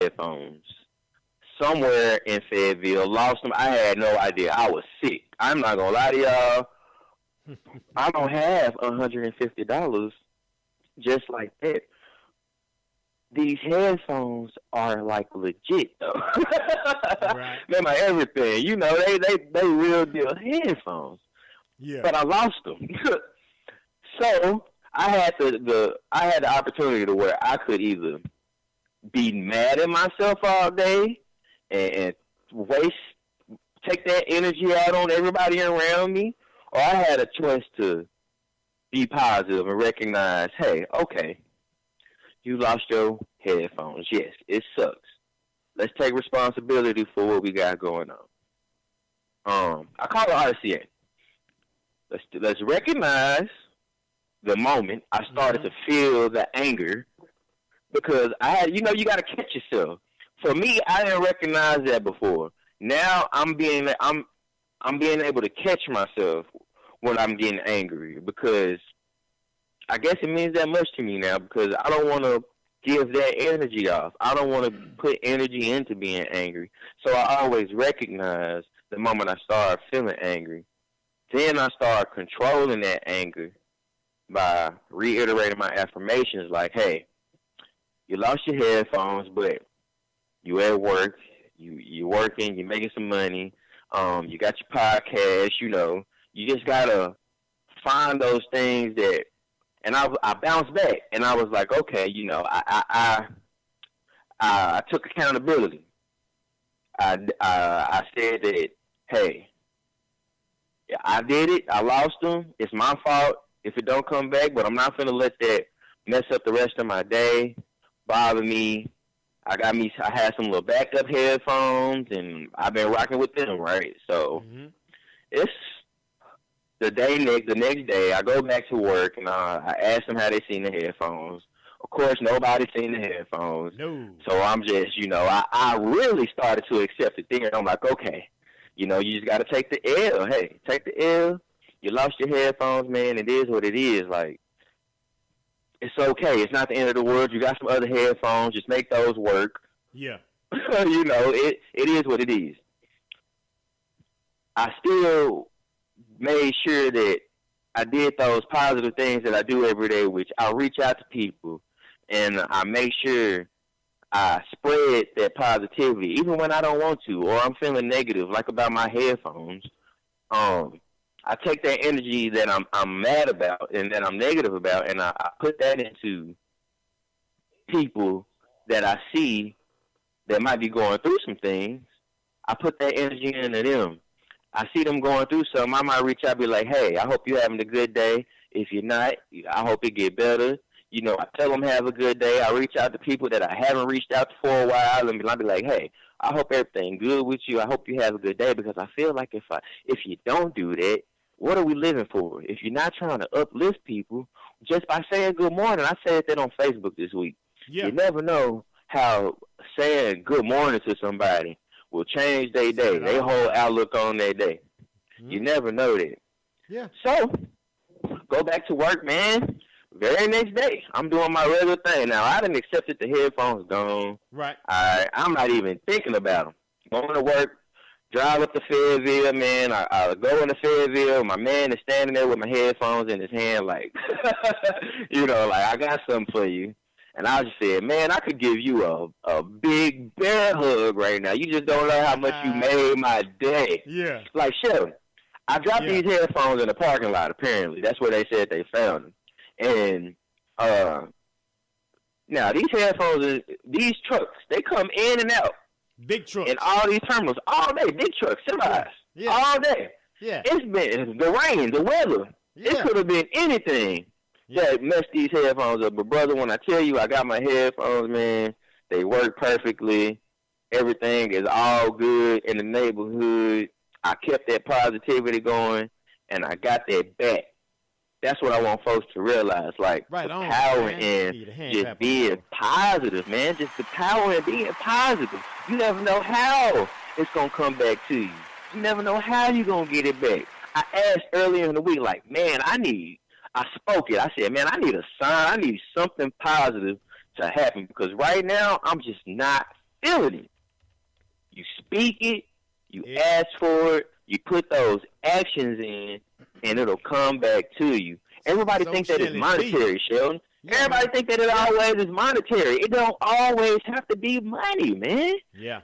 headphones somewhere in Fayetteville. Lost them. I had no idea. I was sick. I'm not gonna lie to y'all. I don't have $150 just like that. These headphones are like legit though. Right. They're my everything. You know, they real deal headphones. Yeah. But I lost them. So I had the opportunity to where I could either be mad at myself all day and take that energy out on everybody around me, or I had a choice to be positive and recognize, hey, okay, you lost your headphones. Yes, it sucks. Let's take responsibility for what we got going on. I call it RCA. Let's recognize the moment I started to feel the anger, because you got to catch yourself. For me, I didn't recognize that before. Now I'm being able to catch myself when I'm getting angry, because I guess it means that much to me now, because I don't want to give that energy off. I don't want to put energy into being angry. So I always recognize the moment I start feeling angry. Then I start controlling that anger by reiterating my affirmations like, hey, you lost your headphones, but you at work, you're working, you're making some money, you got your podcast, you just got to find those things that, and I bounced back, and I was like, okay, I took accountability. I said that, hey, I did it, I lost them, it's my fault if it don't come back, but I'm not going to let that mess up the rest of my day, bother me. I had some little backup headphones, and I've been rocking with them, right? So it's the next day, I go back to work, and I ask them how they seen the headphones. Of course, nobody's seen the headphones. No. So I'm just, I really started to accept it there. I'm like, okay, you just got to take the L. Hey, take the L. You lost your headphones, man. It is what it is. Like, it's okay. It's not the end of the world. You got some other headphones. Just make those work. Yeah. It is what it is. I still made sure that I did those positive things that I do every day, which I reach out to people, and I make sure I spread that positivity, even when I don't want to, or I'm feeling negative, like about my headphones. I take that energy that I'm mad about and that I'm negative about, and I put that into people that I see that might be going through some things. I put that energy into them. I see them going through something. I might reach out and be like, hey, I hope you're having a good day. If you're not, I hope it get better. I tell them have a good day. I reach out to people that I haven't reached out to for a while, and I'll be like, hey, I hope everything good with you. I hope you have a good day, because I feel like if you don't do that, what are we living for? If you're not trying to uplift people, just by saying good morning, I said that on Facebook this week. Yeah. You never know how saying good morning to somebody will change their day, their whole outlook on their day. You never know that. Yeah. So, go back to work, man. Very next day, I'm doing my regular thing. Now, I done accepted the headphones gone. Right. I'm not even thinking about them. Going to work, drive up to Fayetteville, man. I go into Fayetteville. My man is standing there with my headphones in his hand, like, I got something for you. And I just said, man, I could give you a big bear hug right now. You just don't know how much you made my day. Yeah. Like, Shelton, I dropped these headphones in the parking lot, apparently. That's where they said they found them. And now these headphones, these trucks, they come in and out. Big trucks. In all these terminals, all day, big trucks, semis, all day. Yeah. It's been the rain, the weather. Yeah. It could have been anything that messed these headphones up. But, brother, when I tell you I got my headphones, man, they work perfectly. Everything is all good in the neighborhood. I kept that positivity going, and I got that back. That's what I want folks to realize, like, the power in just being positive, man. Just the power in being positive. You never know how it's going to come back to you. You never know how you're going to get it back. I asked earlier in the week, like, man, I spoke it. I said, man, I need something positive to happen, because right now I'm just not feeling it, you speak it, you ask for it, you put those actions in, and it'll come back to you. Everybody thinks that it's monetary, Shelton. Yeah, everybody think that it always is monetary. It don't always have to be money, man. Yeah.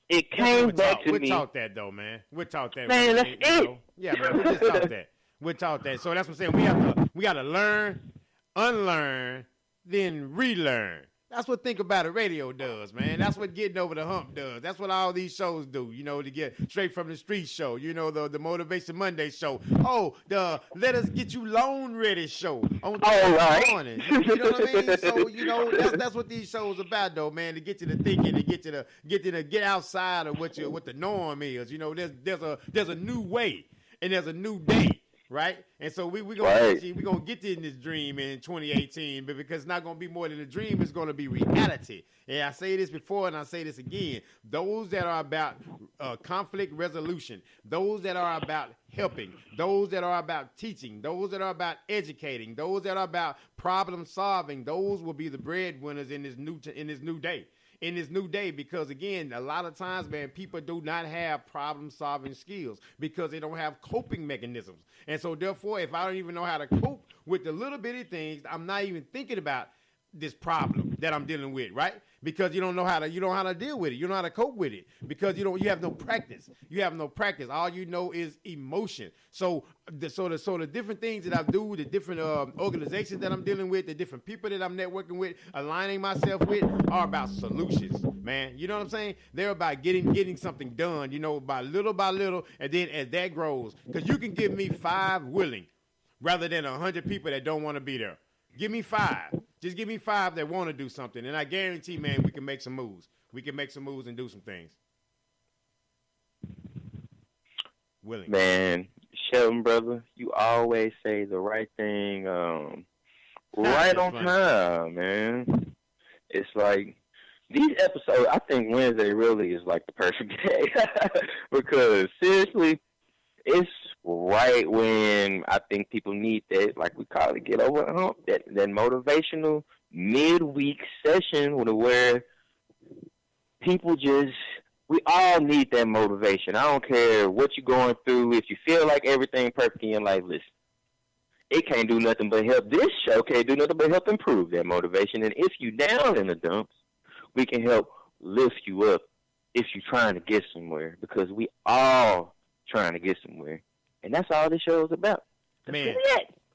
It came back to me. We'll talk that, though, man. We'll talk that. Man, that's it. Yeah, man, we just talk that. We'll talk that. So that's what I'm saying. We got to learn, unlearn, then relearn. That's what Think About It Radio does, man. That's what Getting Over the Hump does. That's what all these shows do, to get straight from the street show, the Motivation Monday show. Oh, the Let Us Get You Loan Ready show on Thursday morning. You know what I mean? So, that's what these shows about, though, man, to get you to thinking, to get you to get outside of what the norm is. There's a new way and there's a new day. Right? And so we're going to get in this dream in 2018, but because it's not going to be more than a dream, it's going to be reality. And I say this before and I say this again. Those that are about conflict resolution, those that are about helping, those that are about teaching, those that are about educating, those that are about problem solving, those will be the breadwinners in this new day. In this new day, because again, a lot of times, man, people do not have problem-solving skills because they don't have coping mechanisms. And so therefore, if I don't even know how to cope with the little bitty things, I'm not even thinking about this problem that I'm dealing with, right? Because you don't know how to deal with it. You don't know how to cope with it because you have no practice. You have no practice. All you know is emotion. So the different things that I do, the different organizations that I'm dealing with, the different people that I'm networking with, aligning myself with, are about solutions, man. You know what I'm saying? They're about getting something done, by little, and then as that grows, because you can give me 5 willing, rather than 100 people that don't want to be there. Give me 5. Just give me 5 that want to do something, and I guarantee, man, we can make some moves. We can make some moves and do some things. Willing. Man, Shelton, brother, you always say the right thing right on time, man. It's like these episodes, I think Wednesday really is like the perfect day because, seriously, it's right when I think people need that, like we call it, get over the hump, that motivational midweek session where people we all need that motivation. I don't care what you're going through. If you feel like everything perfect in your life, listen, it can't do nothing but help. This show can't do nothing but help improve that motivation. And if you down in the dumps, we can help lift you up if you're trying to get somewhere, because we all trying to get somewhere. And that's all this show is about. Man,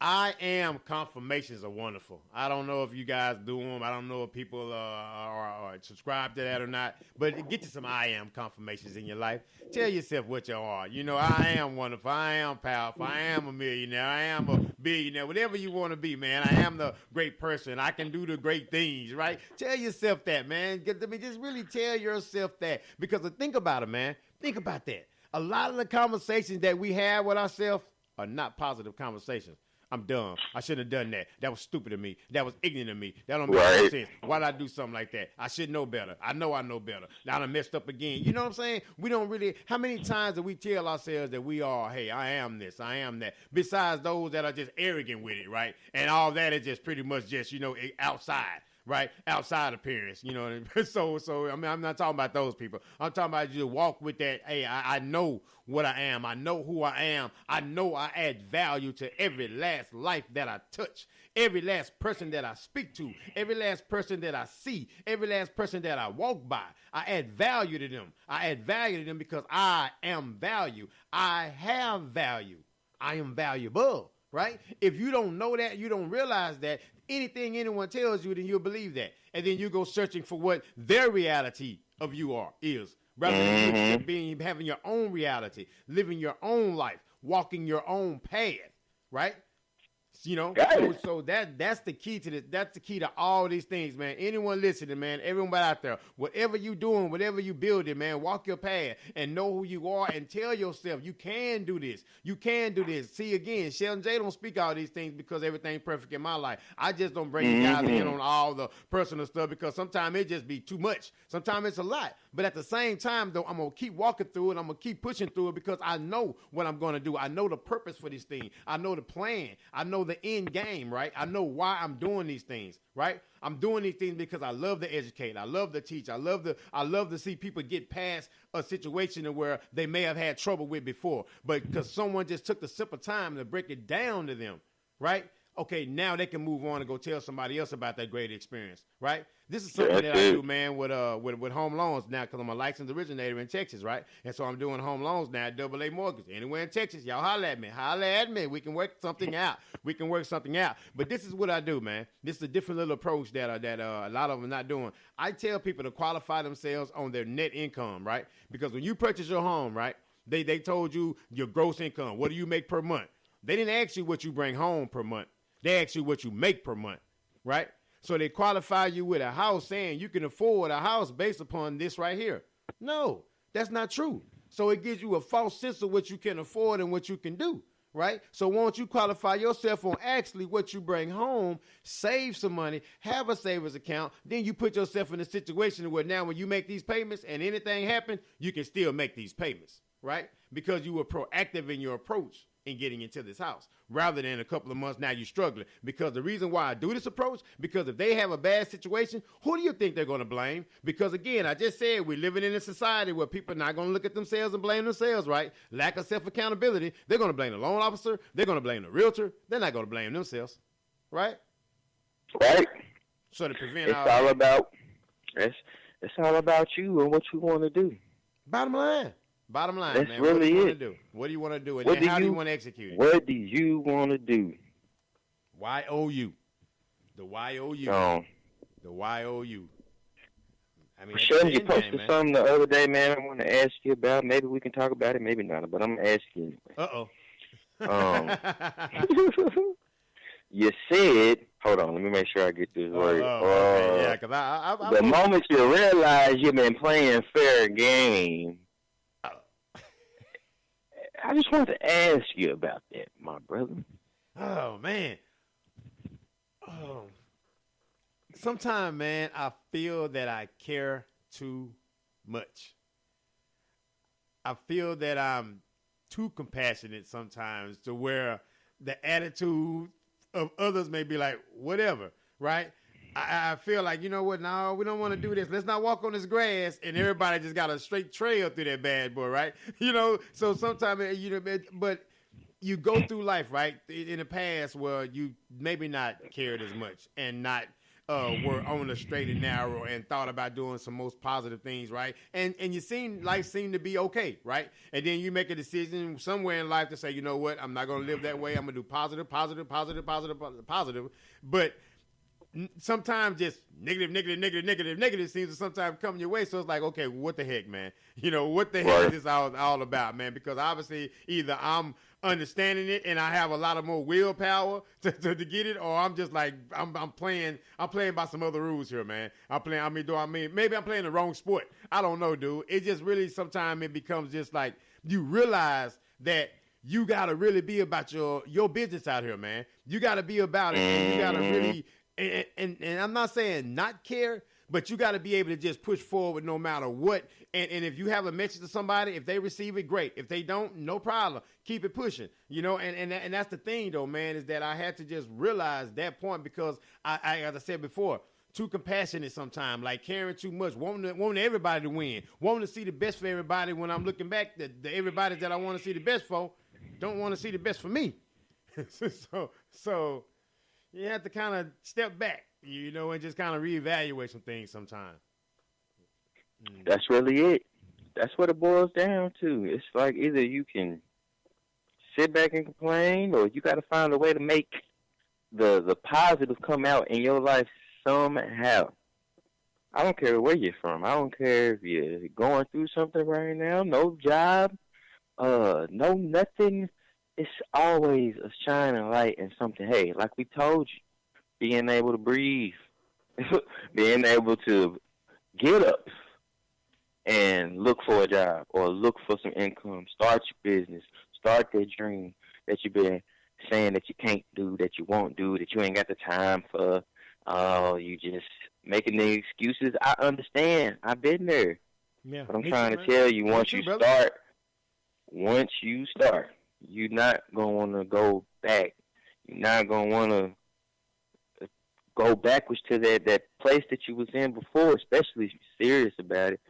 I am confirmations are wonderful. I don't know if you guys do them. I don't know if people are subscribed to that or not. But get you some I am confirmations in your life. Tell yourself what you are. I am wonderful. I am powerful. I am a millionaire. I am a billionaire. Whatever you want to be, man. I am the great person. I can do the great things, right? Tell yourself that, man. Just really tell yourself that. Because think about it, man. Think about that. A lot of the conversations that we have with ourselves are not positive conversations. I'm dumb. I shouldn't have done that. That was stupid of me. That was ignorant of me. That don't make any sense. Why did I do something like that? I should know better. I know better. Now I done messed up again. You know what I'm saying? We don't really, how many times do we tell ourselves that we are, hey, I am this, I am that, besides those that are just arrogant with it, right? And all that is just pretty much just, outside. Right? Outside appearance, So, I mean, I'm not talking about those people. I'm talking about you walk with that, hey, I know what I am. I know who I am. I know I add value to every last life that I touch, every last person that I speak to, every last person that I see, every last person that I walk by. I add value to them. I add value to them because I am value. I have value. I am valuable. Right? If you don't know that, you don't realize that, anything anyone tells you, then you'll believe that. And then you go searching for what their reality of you is. Rather than having your own reality, living your own life, walking your own path. Right? So that's the key to this. That's the key to all these things, man. Anyone listening, man, everyone out there, whatever you doing, whatever you building, man, walk your path and know who you are and tell yourself you can do this. You can do this. See, again, Shelton J don't speak all these things because everything's perfect in my life. I just don't bring you guys in on all the personal stuff because sometimes it just be too much. Sometimes it's a lot. But at the same time, though, I'm going to keep walking through it. I'm going to keep pushing through it because I know what I'm going to do. I know the purpose for this thing. I know the plan. I know the end game, right? I know why I'm doing these things, right? I'm doing these things because I love to educate. I love to teach. I love to see people get past a situation where they may have had trouble with before, but because someone just took the simple time to break it down to them, right? Okay, now they can move on and go tell somebody else about that great experience, right? This is something that I do, man, with home loans now, because I'm a licensed originator in Texas, right? And so I'm doing home loans now at AA Mortgage. Anywhere in Texas, y'all holler at me. Holler at me. We can work something out. But this is what I do, man. This is a different little approach that a lot of them are not doing. I tell people to qualify themselves on their net income, right? Because when you purchase your home, right, they told you your gross income. What do you make per month? They didn't ask you what you bring home per month. They ask you what you make per month, right? So they qualify you with a house saying you can afford a house based upon this right here. No, that's not true. So it gives you a false sense of what you can afford and what you can do, right? So won't you qualify yourself on actually what you bring home, save some money, have a savings account, then you put yourself in a situation where now when you make these payments and anything happen, you can still make these payments, right? Because you were proactive in your approach in getting into this house, rather than a couple of months now you're struggling. Because the reason why I do this approach, because if they have a bad situation, who do you think they're going to blame? Because again, I just said we're living in a society where people are not going to look at themselves and blame themselves, right? Lack of self-accountability. They're going to blame the loan officer. They're going to blame the realtor. They're not going to blame themselves, right? Right. So to prevent it's all about you and what you want to do. Bottom line, that's man. Really what do you want to do? And then how do you want to execute it? What do you want to do? YOU. The YOU. The YOU. I mean, Shelton, you posted something the other day, man. I want to ask you about. Maybe we can talk about it, maybe not. But I'm going to ask you anyway. You said, hold on, let me make sure I get this right. Okay. Yeah, because I the moment you realize you've been playing fair game, I just wanted to ask you about that, my brother. Oh, man. Oh. Sometimes, man, I feel that I care too much. I feel that I'm too compassionate sometimes to where the attitude of others may be like, whatever, right? I feel like, you know what, no, we don't want to do this. Let's not walk on this grass, and everybody just got a straight trail through that bad boy, right? You know, so sometimes, you know, but you go through life, right, in the past where you maybe not cared as much and not were on the straight and narrow and thought about doing some most positive things, right? And life seemed to be okay, right? And then you make a decision somewhere in life to say, you know what, I'm not going to live that way. I'm going to do positive. But sometimes just negative seems to sometimes come your way. So it's like, okay, what the heck, man? You know, what the heck is this all about, man? Because obviously either I'm understanding it and I have a lot of more willpower to get it, or I'm just like, I'm playing by some other rules here, man. Maybe I'm playing the wrong sport. I don't know, dude. It just really, sometimes it becomes just like, you realize that you got to really be about your business out here, man. You got to be about it, and you got to really, and I'm not saying not care, but you got to be able to just push forward no matter what. And if you have a message to somebody, if they receive it, great. If they don't, no problem. Keep it pushing, you know. And that's the thing, though, man, is that I had to just realize that point, because I as I said before, too compassionate sometimes, like caring too much, wanting everybody to win, wanting to see the best for everybody. When I'm looking back, the everybody that I want to see the best for don't want to see the best for me. so you have to kind of step back, you know, and just kind of reevaluate some things sometimes. That's really it. That's what it boils down to. It's like either you can sit back and complain, or you got to find a way to make the positive come out in your life somehow. I don't care where you're from. I don't care if you're going through something right now, no job, no nothing. It's always a shining light and something. Hey, like we told you, being able to breathe, being able to get up and look for a job or look for some income, start your business, start that dream that you've been saying that you can't do, that you won't do, that you ain't got the time for. You just making the excuses. I understand. I've been there. Yeah, but I'm trying to tell you, once you start, you're not going to go back. You're not gonna want to go backwards to that place that you was in before, especially if you're serious about it.